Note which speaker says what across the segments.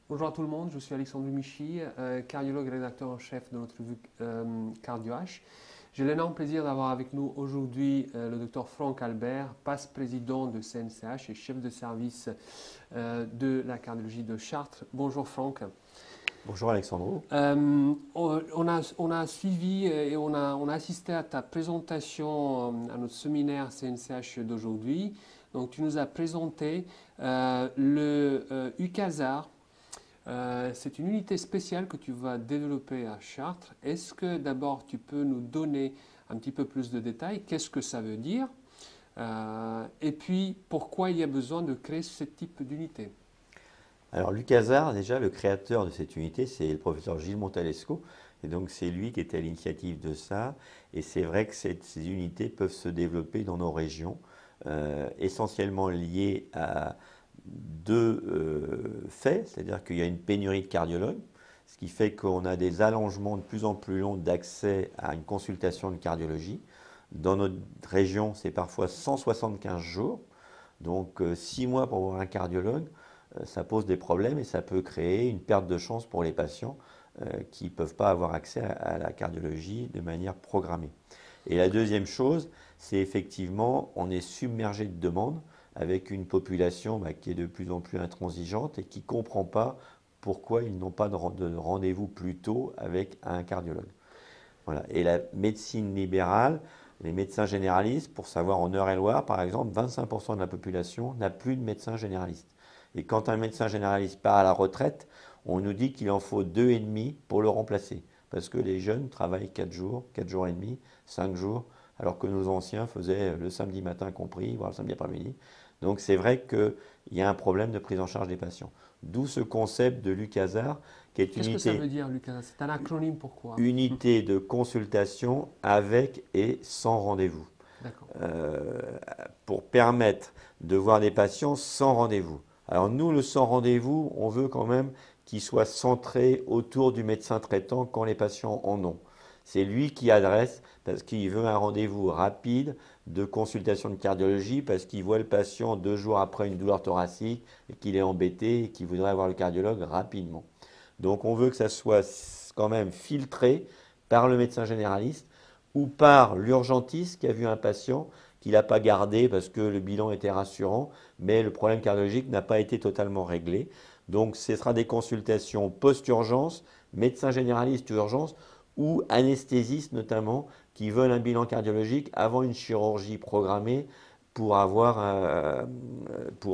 Speaker 1: Bonjour à tout le monde, je suis Alexandre Michi, cardiologue et rédacteur en chef de notre revue CardioH. J'ai l'énorme plaisir d'avoir avec nous aujourd'hui le docteur Franck Albert, passe-président de CNCH et chef de service de la cardiologie de Chartres. Bonjour Franck.
Speaker 2: Bonjour Alexandre.
Speaker 1: On a suivi et on a assisté à ta présentation à notre séminaire CNCH d'aujourd'hui. Donc tu nous as présenté le UCASAR. C'est une unité spéciale que tu vas développer à Chartres. Est-ce que d'abord tu peux nous donner un petit peu plus de détails? Qu'est-ce que ça veut dire? Et puis pourquoi il y a besoin de créer ce type d'unité?
Speaker 2: Alors l'UCASAR, déjà le créateur de cette unité, c'est le professeur Gilles Montalesco. Et donc c'est lui qui était à l'initiative de ça. Et c'est vrai que ces unités peuvent se développer dans nos régions, essentiellement liées à deux faits, c'est-à-dire qu'il y a une pénurie de cardiologues, ce qui fait qu'on a des allongements de plus en plus longs d'accès à une consultation de cardiologie. Dans notre région, c'est parfois 175 jours, donc 6 mois pour voir un cardiologue, ça pose des problèmes et ça peut créer une perte de chance pour les patients qui ne peuvent pas avoir accès à la cardiologie de manière programmée. Et la deuxième chose, c'est effectivement, on est submergé de demandes avec une population qui est de plus en plus intransigeante et qui ne comprend pas pourquoi ils n'ont pas de rendez-vous plus tôt avec un cardiologue. Voilà. Et la médecine libérale, les médecins généralistes, pour savoir en Eure-et-Loire, par exemple, 25% de la population n'a plus de médecin généraliste. Et quand un médecin généraliste part à la retraite, on nous dit qu'il en faut 2,5 pour le remplacer. Parce que les jeunes travaillent 4 jours et demi, 5 jours, alors que nos anciens faisaient le samedi matin compris, voire le samedi après-midi. Donc c'est vrai qu'il y a un problème de prise en charge des patients. D'où ce concept de l'UCASAR, qui est
Speaker 1: Qu'est-ce que ça veut dire, Lucas? C'est un acronyme pourquoi?
Speaker 2: unité de consultation avec et sans rendez-vous.
Speaker 1: D'accord.
Speaker 2: Pour permettre de voir des patients sans rendez-vous. Alors nous, le sans rendez-vous, on veut quand même qu'il soit centré autour du médecin traitant quand les patients en ont. C'est lui qui adresse parce qu'il veut un rendez-vous rapide de consultation de cardiologie parce qu'il voit le patient 2 jours après une douleur thoracique et qu'il est embêté et qu'il voudrait avoir le cardiologue rapidement. Donc on veut que ça soit quand même filtré par le médecin généraliste ou par l'urgentiste qui a vu un patient qu'il n'a pas gardé parce que le bilan était rassurant, mais le problème cardiologique n'a pas été totalement réglé. Donc ce sera des consultations post-urgence, médecin généraliste urgence ou anesthésistes notamment qui veulent un bilan cardiologique avant une chirurgie programmée pour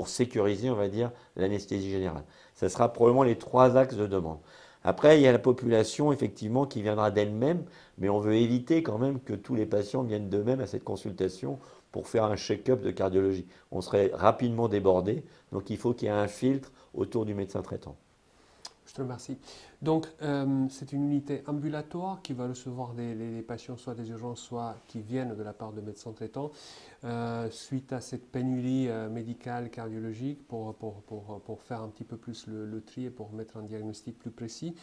Speaker 2: sécuriser, on va dire, l'anesthésie générale. Ça sera probablement les 3 axes de demande. Après, il y a la population, effectivement, qui viendra d'elle-même, mais on veut éviter quand même que tous les patients viennent d'eux-mêmes à cette consultation pour faire un check-up de cardiologie. On serait rapidement débordé, donc il faut qu'il y ait un filtre autour du médecin traitant.
Speaker 1: Je te remercie. Donc, c'est une unité ambulatoire qui va recevoir les patients, soit des urgences, soit qui viennent de la part de médecins traitants, suite à cette pénurie médicale, cardiologique, pour faire un petit peu plus le tri et pour mettre un diagnostic plus précis.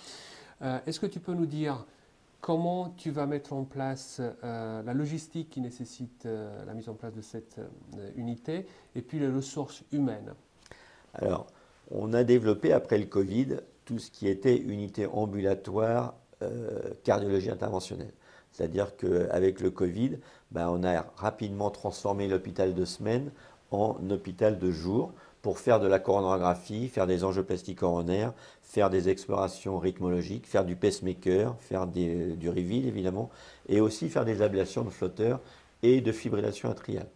Speaker 1: Est-ce que tu peux nous dire comment tu vas mettre en place la logistique qui nécessite la mise en place de cette unité et puis les ressources humaines?
Speaker 2: Alors, on a développé après le Covid tout ce qui était unité ambulatoire cardiologie interventionnelle. C'est-à-dire qu'avec le Covid, on a rapidement transformé l'hôpital de semaine en hôpital de jour pour faire de la coronarographie, faire des angioplasties coronaires, faire des explorations rythmologiques, faire du pacemaker, faire du reveal évidemment, et aussi faire des ablations de flotteurs et de fibrillation atriale.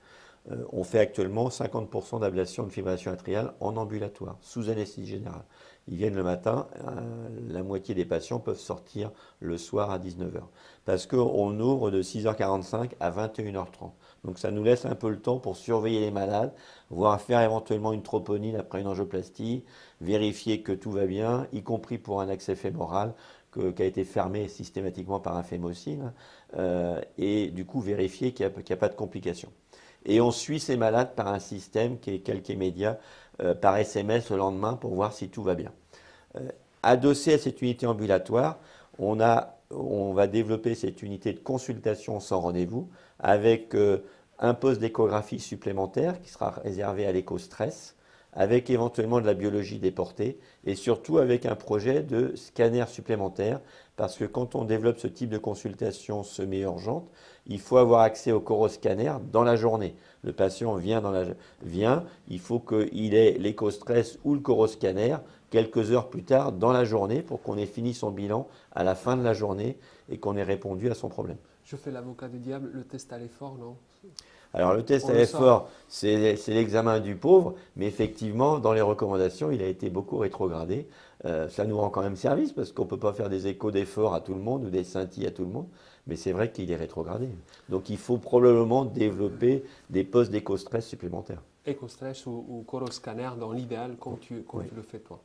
Speaker 2: On fait actuellement 50% d'ablation de fibrillation atriale en ambulatoire, sous anesthésie générale. Ils viennent le matin, la moitié des patients peuvent sortir le soir à 19h. Parce qu'on ouvre de 6h45 à 21h30. Donc ça nous laisse un peu le temps pour surveiller les malades, voire faire éventuellement une troponine après une angioplastie, vérifier que tout va bien, y compris pour un accès fémoral qui a été fermé systématiquement par un phémocine, et du coup vérifier qu'il n'y a pas de complications. Et on suit ces malades par un système qui est calqué média par SMS le lendemain pour voir si tout va bien. Adossé à cette unité ambulatoire, on va développer cette unité de consultation sans rendez-vous avec un poste d'échographie supplémentaire qui sera réservé à l'éco-stress, avec éventuellement de la biologie déportée et surtout avec un projet de scanner supplémentaire parce que quand on développe ce type de consultation semi-urgente, il faut avoir accès au coroscanner dans la journée. Le patient vient, il faut qu'il ait l'éco-stress ou le coroscanner quelques heures plus tard dans la journée pour qu'on ait fini son bilan à la fin de la journée et qu'on ait répondu à son problème.
Speaker 1: Je fais l'avocat du diable, le test à l'effort, non?
Speaker 2: Alors le test
Speaker 1: On
Speaker 2: à
Speaker 1: le sort.
Speaker 2: l'effort, c'est l'examen du pauvre, mais effectivement, dans les recommandations, il a été beaucoup rétrogradé. Ça nous rend quand même service parce qu'on ne peut pas faire des échos d'effort à tout le monde ou des scintilles à tout le monde, mais c'est vrai qu'il est rétrogradé. Donc il faut probablement développer des postes d'éco-stress supplémentaires.
Speaker 1: Éco-stress ou coroscanner dans l'idéal, comme
Speaker 2: Oui.
Speaker 1: tu le fais toi.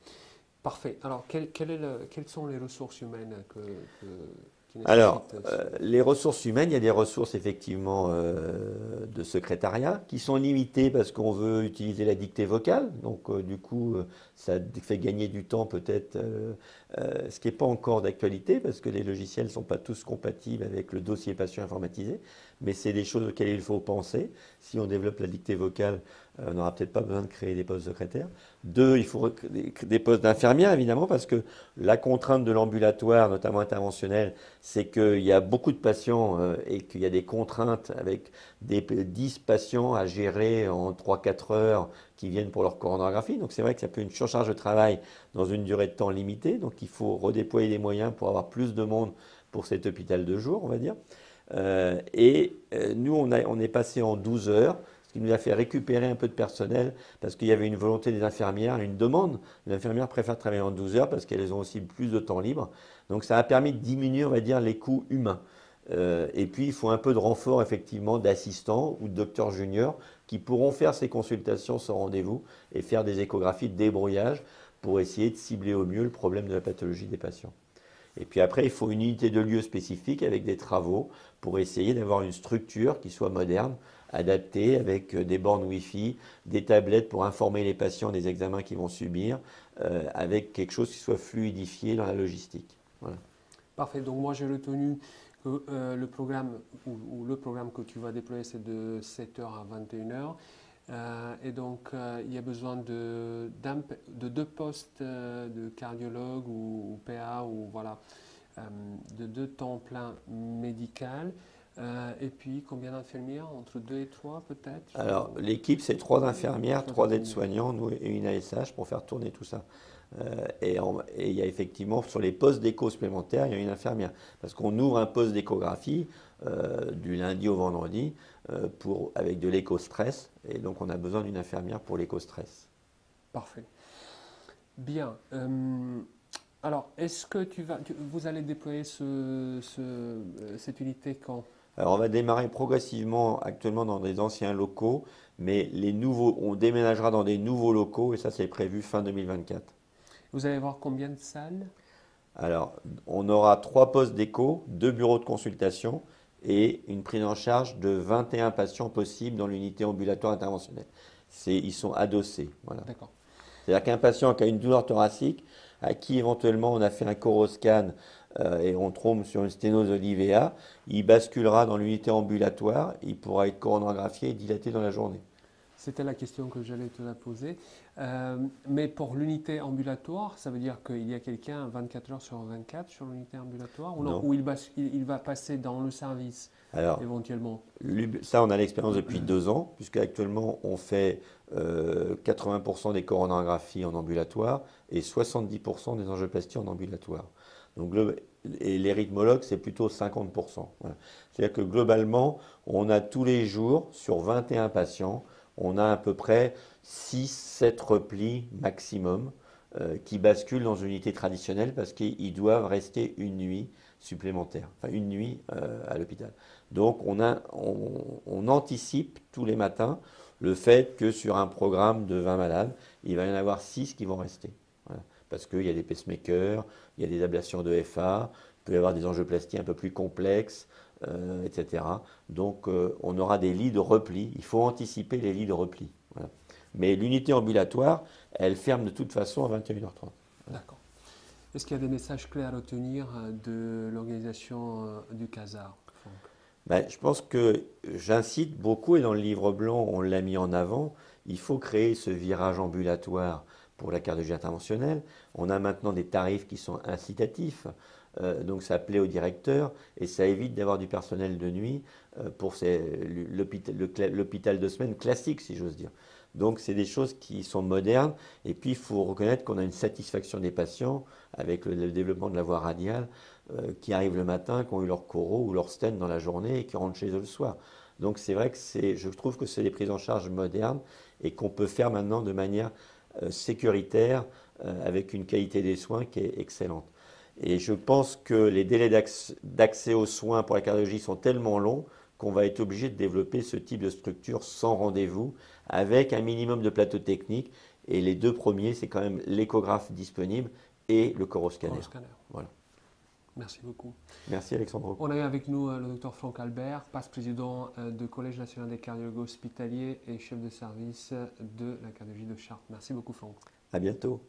Speaker 1: Parfait. Alors, quelles sont les ressources humaines qui
Speaker 2: Alors,
Speaker 1: nécessitent
Speaker 2: les ressources humaines, il y a des ressources effectivement de secrétariat qui sont limitées parce qu'on veut utiliser la dictée vocale. Donc, du coup, ça fait gagner du temps peut-être, ce qui n'est pas encore d'actualité parce que les logiciels ne sont pas tous compatibles avec le dossier patient informatisé. Mais c'est des choses auxquelles il faut penser. Si on développe la dictée vocale, on n'aura peut-être pas besoin de créer des postes secrétaires. Deux, il faut des postes d'infirmières, évidemment, parce que la contrainte de l'ambulatoire, notamment interventionnel, c'est qu'il y a beaucoup de patients et qu'il y a des contraintes avec des 10 patients à gérer en 3-4 heures qui viennent pour leur coronarographie. Donc c'est vrai que ça peut être une surcharge de travail dans une durée de temps limitée. Donc il faut redéployer les moyens pour avoir plus de monde pour cet hôpital de jour, on va dire. Nous, on est passé en 12 heures, ce qui nous a fait récupérer un peu de personnel parce qu'il y avait une volonté des infirmières, une demande. Les infirmières préfèrent travailler en 12 heures parce qu'elles ont aussi plus de temps libre. Donc ça a permis de diminuer, on va dire, les coûts humains. Et puis il faut un peu de renfort effectivement d'assistants ou de docteurs juniors qui pourront faire ces consultations sans rendez-vous et faire des échographies de débrouillage pour essayer de cibler au mieux le problème de la pathologie des patients. Et puis après, il faut une unité de lieu spécifique avec des travaux pour essayer d'avoir une structure qui soit moderne, adaptée avec des bornes Wi-Fi, des tablettes pour informer les patients des examens qu'ils vont subir, avec quelque chose qui soit fluidifié dans la logistique. Voilà.
Speaker 1: Parfait. Donc moi j'ai retenu que le programme ou le programme que tu vas déployer c'est de 7h à 21h. Et donc il y a besoin de deux postes de cardiologue ou PA ou voilà, de deux temps plein médical. Et puis combien d'infirmières? Entre 2 et 3 peut-être?
Speaker 2: Alors, l'équipe, c'est 3 infirmières, 3
Speaker 1: infirmières.
Speaker 2: aides-soignants, nous et une ASH pour faire tourner tout ça. Et il y a effectivement, sur les postes d'écho supplémentaires, il y a une infirmière. Parce qu'on ouvre un poste d'échographie du lundi au vendredi avec de l'éco-stress. Et donc, on a besoin d'une infirmière pour l'éco-stress.
Speaker 1: Parfait. Bien. Alors, est-ce que vous allez déployer cette unité quand?
Speaker 2: Alors, on va démarrer progressivement actuellement dans des anciens locaux, mais on déménagera dans des nouveaux locaux et ça, c'est prévu fin 2024.
Speaker 1: Vous allez voir combien de salles?
Speaker 2: Alors, on aura 3 postes d'écho, 2 bureaux de consultation et une prise en charge de 21 patients possibles dans l'unité ambulatoire interventionnelle. Ils sont adossés. Voilà.
Speaker 1: D'accord.
Speaker 2: C'est-à-dire qu'un patient qui a une douleur thoracique, à qui éventuellement on a fait un coroscan et on tombe sur une sténose de l'IVA, il basculera dans l'unité ambulatoire, il pourra être coronographié et dilaté dans la journée.
Speaker 1: C'était la question que j'allais te la poser. Mais pour l'unité ambulatoire, ça veut dire qu'il y a quelqu'un 24 heures sur 24 sur l'unité ambulatoire ou non?
Speaker 2: Non.
Speaker 1: Ou il va passer dans le service
Speaker 2: Alors,
Speaker 1: éventuellement?
Speaker 2: ça, on a l'expérience depuis 2 ans, puisque actuellement on fait 80% des coronographies en ambulatoire et 70% des angioplasties en ambulatoire. Donc, et les rythmologues, c'est plutôt 50%. Voilà. C'est-à-dire que globalement, on a tous les jours, sur 21 patients, on a à peu près 6-7 replis maximum qui basculent dans une unité traditionnelle parce qu'ils doivent rester une nuit supplémentaire, enfin une nuit à l'hôpital. Donc on anticipe tous les matins le fait que sur un programme de 20 malades, il va y en avoir 6 qui vont rester. Voilà. Parce qu'il y a des pacemakers, il y a des ablations de FA, il peut y avoir des angioplasties un peu plus complexes, etc. Donc on aura des lits de repli. Il faut anticiper les lits de repli. Voilà. Mais l'unité ambulatoire, elle ferme de toute façon à 21h30.
Speaker 1: D'accord. Est-ce qu'il y a des messages clés à retenir de l'organisation du CASAR, Franck?
Speaker 2: Ben, je pense que j'incite beaucoup, et dans le livre blanc, on l'a mis en avant, il faut créer ce virage ambulatoire pour la cardiologie interventionnelle. On a maintenant des tarifs qui sont incitatifs, donc ça plaît au directeur et ça évite d'avoir du personnel de nuit pour l'hôpital de semaine classique, si j'ose dire. Donc c'est des choses qui sont modernes et puis il faut reconnaître qu'on a une satisfaction des patients avec le développement de la voie radiale qui arrivent le matin, qui ont eu leur choro ou leur stent dans la journée et qui rentrent chez eux le soir. Donc c'est vrai que je trouve que c'est des prises en charge modernes et qu'on peut faire maintenant de manière sécuritaire avec une qualité des soins qui est excellente. Et je pense que les délais d'accès aux soins pour la cardiologie sont tellement longs qu'on va être obligé de développer ce type de structure sans rendez-vous, avec un minimum de plateaux techniques. Et les deux premiers, c'est quand même l'échographe disponible et le coroscanner. Voilà.
Speaker 1: Merci beaucoup.
Speaker 2: Merci Alexandre.
Speaker 1: On a eu avec nous le docteur Franck Albert, passe-président du Collège national des cardiologues hospitaliers et chef de service de la cardiologie de Chartres. Merci beaucoup Franck.
Speaker 2: À bientôt.